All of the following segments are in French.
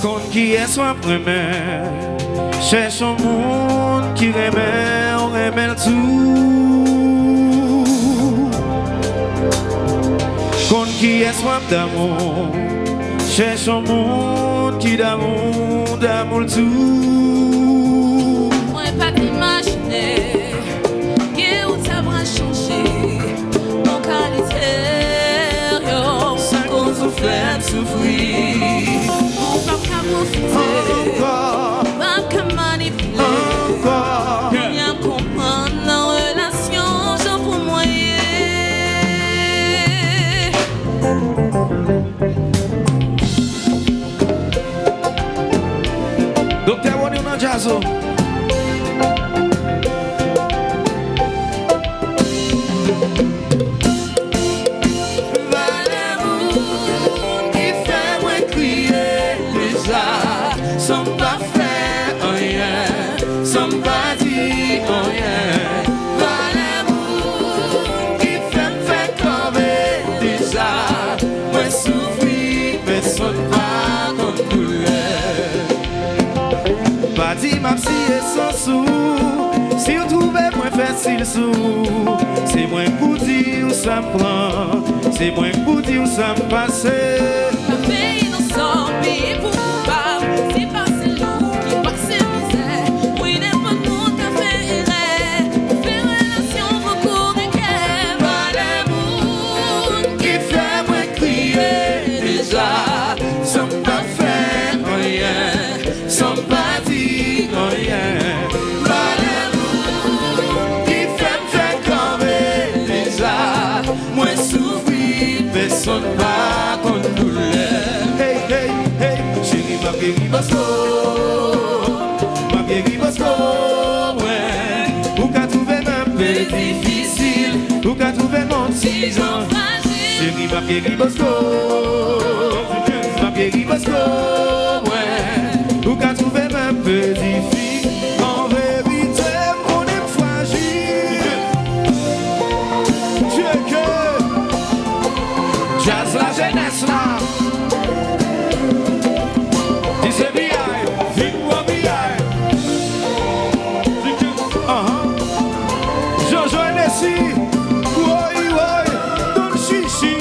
Qu'on qui est soit premier, cherche un monde qui remet, on remet tout. Qu'on qui est soit d'amour, cherche un monde qui d'amour, d'amour tout. Moi pas t'imaginer, que où ça va changer, mon caractère, ça cause au fait souffrir. Encore, pas que manipuler, encore, bien comprendre la relation, j'en pour moyen. Docteur Wani on a jazzo. Si et sans sou, si vous trouvez moins facile sous, c'est moins pour dire où ça me prend, c'est moins pour dire où ça me passe. Le pays innocent, pays pour pas, c'est pas celui qui passe misère. Oui, n'est pas nous qui fait erreur, fait relation, faut courir qu'elle va l'amour qui fait moi crier déjà, sans pas faire rien, sans pas dire rien. Personne pas qu'on nous l'aime. Hey, hey, hey, chérie, ma vieille Bosco, ouais. Ou qu'a trouvé un peu difficile, ou qu'a trouvé mon petit Jean. Chérie, ma vieille Bosco, ouais. Ou qu'a trouvé un peu difficile, en vérité, on est fragile. Dieu que jazz la jeunesse là. Dis B.I. Vive-moi B.I. Jojo et Nessie. Woy, woy, Don Chichi.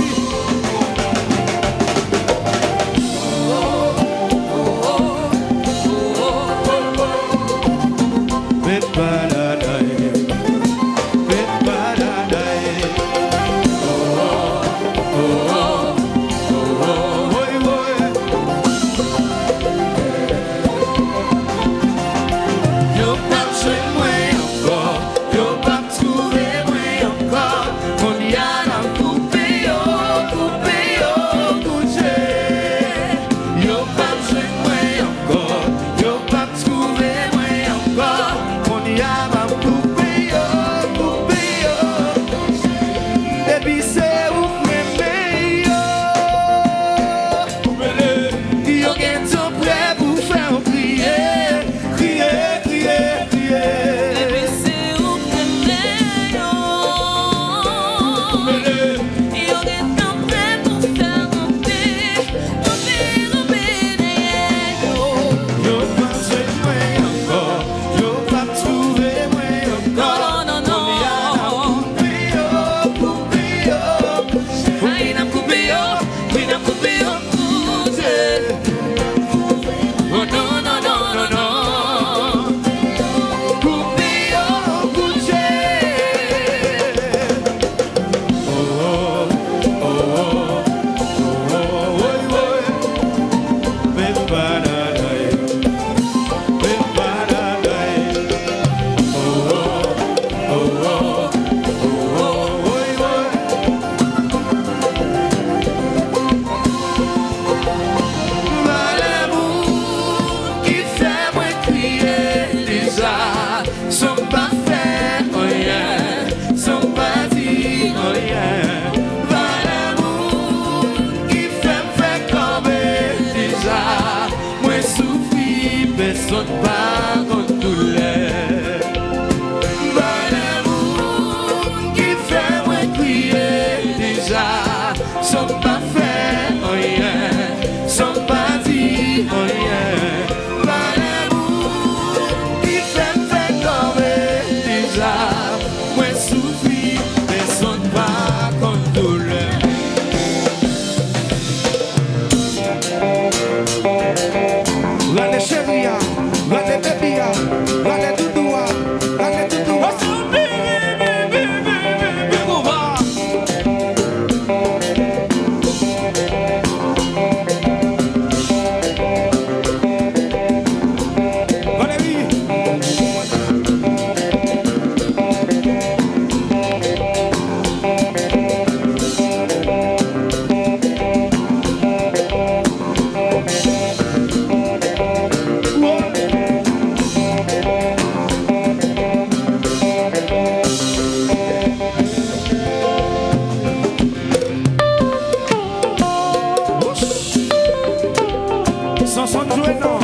sommes joués, non?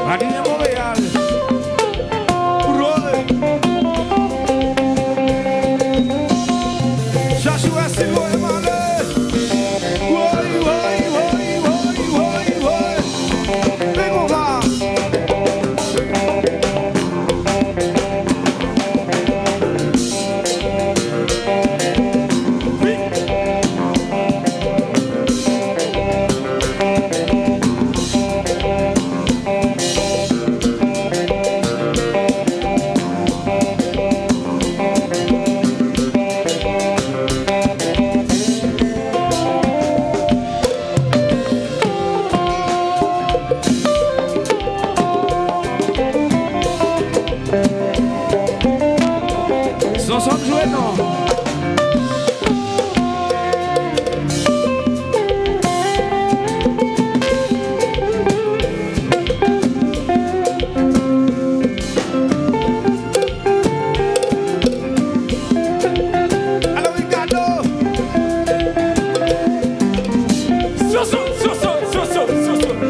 Radine Montréal. Roule. Joshua Silvo et Malé. Oui, oui, oui, oui, oui, oui. Mais on va. Nous sommes joués, non? Alors, Ricardo!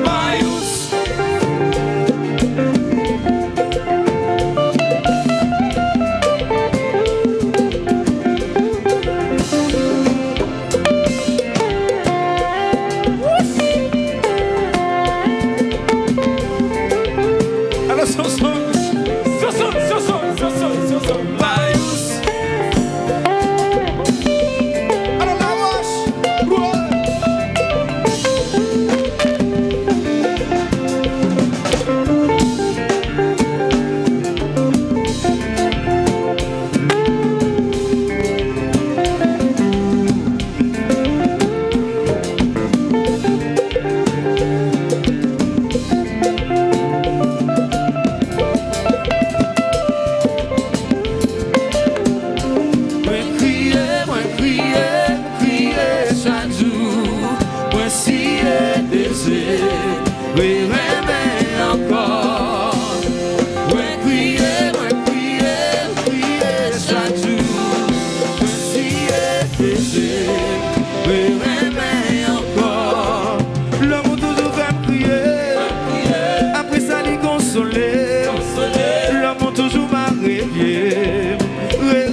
Marius! Alors, Marius! Alors, la roche! Ouais. Moi crier chaque jour. Moi scier désir, oui, mais encore. Moi crier chaque jour. Moi scier désir, oui, mais encore. L'amour toujours va me crier, après ça les consoler. L'amour toujours m'a réveillé, mais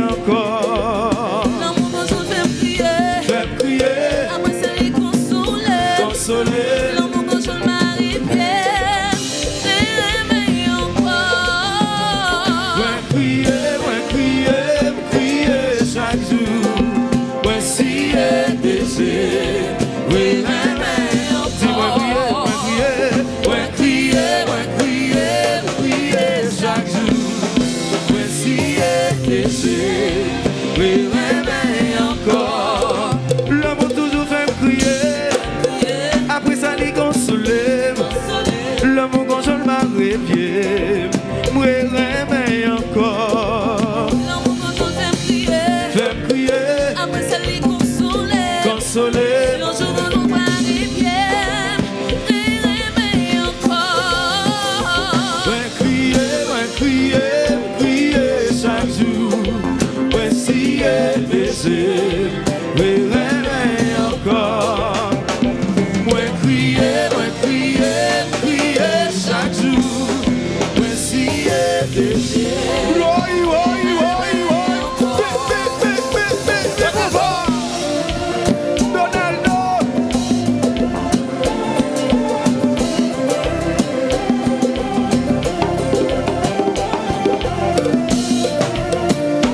encore. L'amour toujours fait prier, après ça les consoler. L'amour console ma rivière, mais encore. Crier chaque jour. Ouais, si est désir, oui, mais encore. Dis-moi crier chaque jour. Ouais, si est désir, oui, mais encore. L'amour toujours fait crier, après ça les consoler. L'amour console ma rivière, moi, mais encore. L'amour console fait prier, après ça les consoler. L'ange console ma rivière, mais encore. Crier chaque jour. Ouais, si est baiser, oui, mais encore. Moi crier chaque jour. Ouais, si est baiser.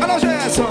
Alors j'ai ça.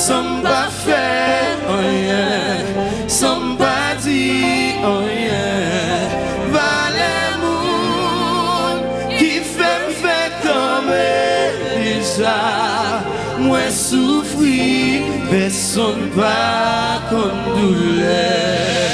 sans pas faire rien, sans pas dire rien. Valez moun qui fait me faire tomber déjà. Moi souffrir, personne pas comme douleur.